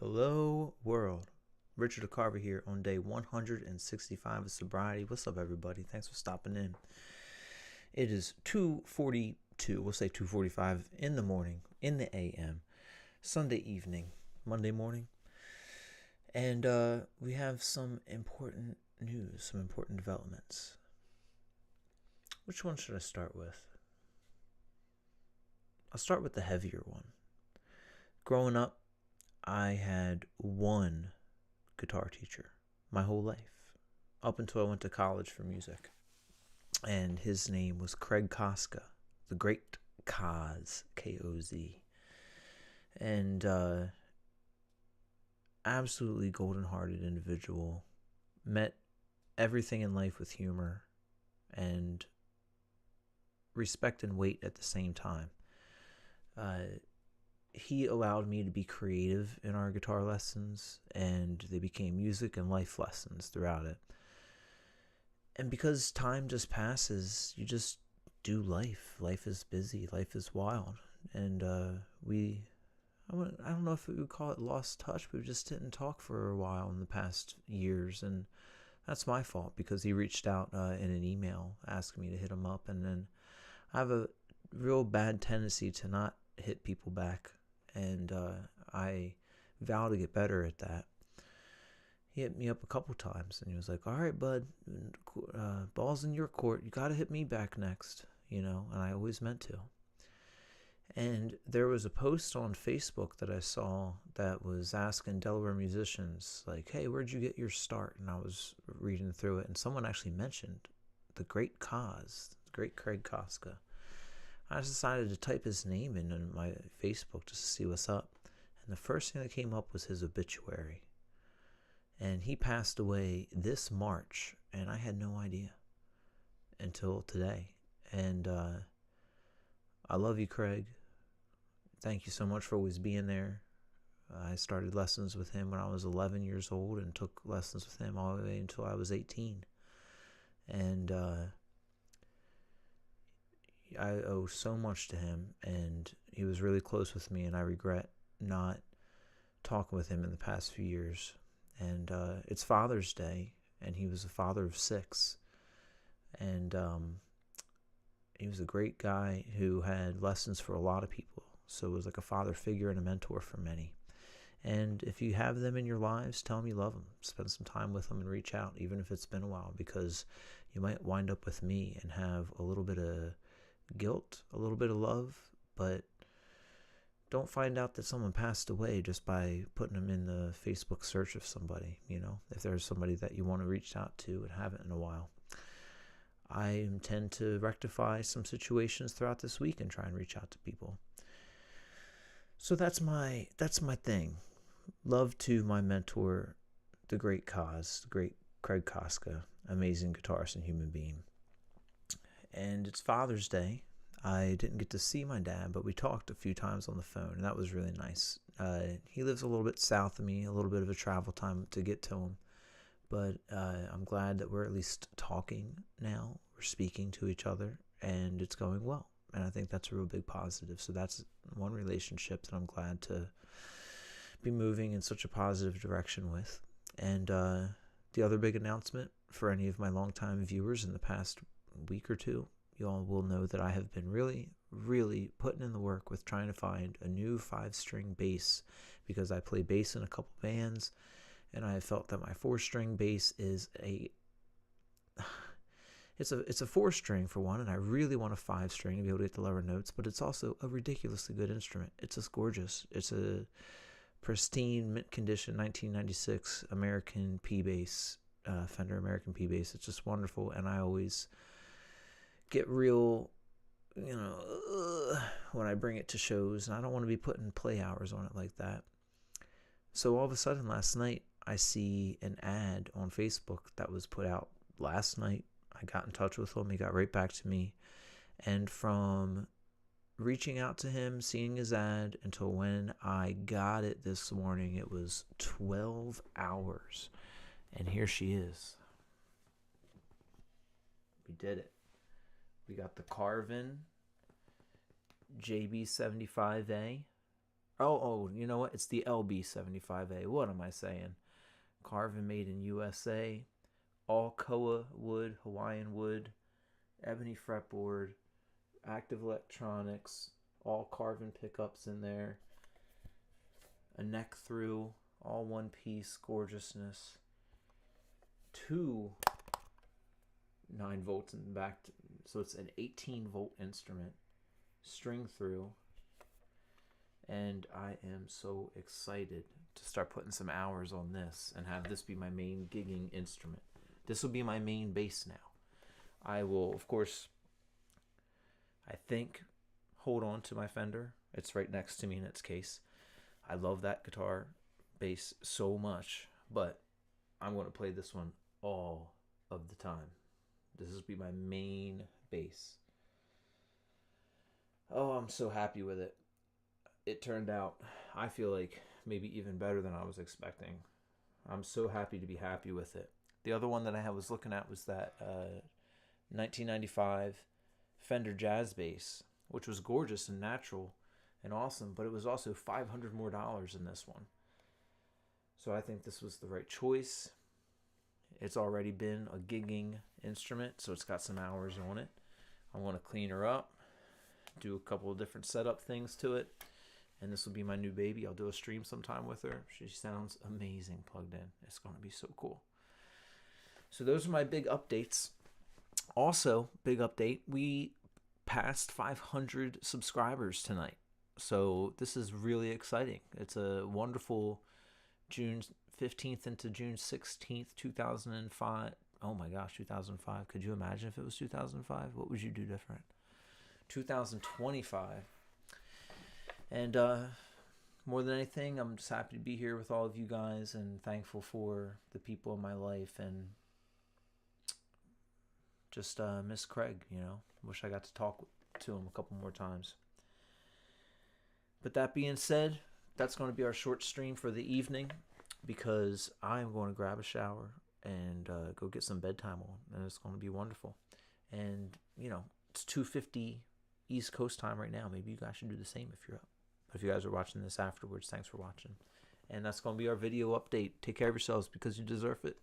Hello, world. Richard Carver here on day 165 of sobriety. What's up, everybody? Thanks for stopping in. It is 2:42. We'll say 2:45 in the morning, in the AM, Sunday evening, Monday morning, and we have some important news, some important developments. Which one should I start with? I'll start with the heavier one. Growing up, I had one guitar teacher my whole life, up until I went to college for music. And his name was Craig Koska, the great Koz, K-O-Z. And absolutely golden-hearted individual. Met everything in life with humor and respect and weight at the same time. He allowed me to be creative in our guitar lessons, and they became music and life lessons throughout it. And because time just passes, you just do life. Life is busy. Life is wild. And I don't know if we would call it lost touch, but we just didn't talk for a while in the past years. And that's my fault, because he reached out in an email asking me to hit him up. And then I have a real bad tendency to not hit people back. And I vow to get better at that. He hit me up a couple times, and he was like, all right, bud, ball's in your court. You got to hit me back next, and I always meant to. And there was a post on Facebook that I saw that was asking Delaware musicians, like, hey, where'd you get your start? And I was reading through it, and someone actually mentioned the great Koz, the great Craig Koska. I just decided to type his name in my Facebook just to see what's up. And the first thing that came up was his obituary. And he passed away this March, and I had no idea until today. And I love you, Craig. Thank you so much for always being there. I started lessons with him when I was 11 years old and took lessons with him all the way until I was 18. And I owe so much to him, and he was really close with me, and I regret not talking with him in the past few years. And it's Father's Day, and he was a father of 6. And he was a great guy who had lessons for a lot of people. So it was like a father figure and a mentor for many. And if you have them in your lives, tell them you love them. Spend some time with them and reach out, even if it's been a while, because you might wind up with me and have a little bit of guilt, a little bit of love, but don't find out that someone passed away just by putting them in the Facebook search of somebody, if there's somebody that you want to reach out to and haven't in a while. I intend to rectify some situations throughout this week and try and reach out to people. So that's my thing. Love to my mentor, the great Koz, the great Craig Koska, amazing guitarist and human being. And it's Father's Day. I didn't get to see my dad, but we talked a few times on the phone, and that was really nice. He lives a little bit south of me, a little bit of a travel time to get to him. But I'm glad that we're at least talking now. We're speaking to each other, and it's going well. And I think that's a real big positive. So that's one relationship that I'm glad to be moving in such a positive direction with. And the other big announcement for any of my longtime viewers in the past week or two, you all will know that I have been really, really putting in the work with trying to find a new 5-string bass, because I play bass in a couple bands, and I have felt that my 4-string bass is it's a 4-string for one, and I really want a 5-string to be able to get the lower notes, but it's also a ridiculously good instrument. It's just gorgeous. It's a pristine, mint condition 1996 American P bass, Fender American P bass. It's just wonderful, and I always get real, when I bring it to shows, and I don't want to be putting play hours on it like that. So all of a sudden last night, I see an ad on Facebook that was put out last night. I got in touch with him. He got right back to me. And from reaching out to him, seeing his ad, until when I got it this morning, it was 12 hours. And here she is. We did it. We got the Carvin JB75A Oh, you know what? It's the LB75A. What am I saying? Carving made in USA. All koa wood, Hawaiian wood, ebony fretboard, active electronics, all carbon pickups in there, a neck through, all one piece, gorgeousness. Two 9 volts in the back, so it's an 18-volt instrument, string through, and I am so excited to start putting some hours on this and have this be my main gigging instrument. This will be my main bass now. I will, of course, I think, hold on to my Fender. It's right next to me in its case. I love that guitar bass so much, but I'm going to play this one all of the time. This will be my main bass. Oh, I'm so happy with it. It turned out, I feel like, maybe even better than I was expecting. I'm so happy to be happy with it. The other one that I was looking at was that 1995 Fender Jazz Bass, which was gorgeous and natural and awesome, but it was also $500 more in this one. So I think this was the right choice. It's already been a gigging instrument, so it's got some hours on it. I want to clean her up, do a couple of different setup things to it, and this will be my new baby. I'll do a stream sometime with her. She sounds amazing plugged in. It's going to be so cool. So those are my big updates. Also, big update, we passed 500 subscribers tonight. So this is really exciting. It's a wonderful June 15th into June 16th, 2005. Oh my gosh, 2005. Could you imagine if it was 2005? What would you do different? 2025. And more than anything, I'm just happy to be here with all of you guys and thankful for the people in my life, and just miss Craig, you know. Wish I got to talk to him a couple more times. But that being said, that's going to be our short stream for the evening, because I'm going to grab a shower and go get some bedtime on, and it's going to be wonderful. And, you know, it's 2:50 East Coast time right now. Maybe you guys should do the same if you're up. But if you guys are watching this afterwards, thanks for watching. And that's going to be our video update. Take care of yourselves because you deserve it.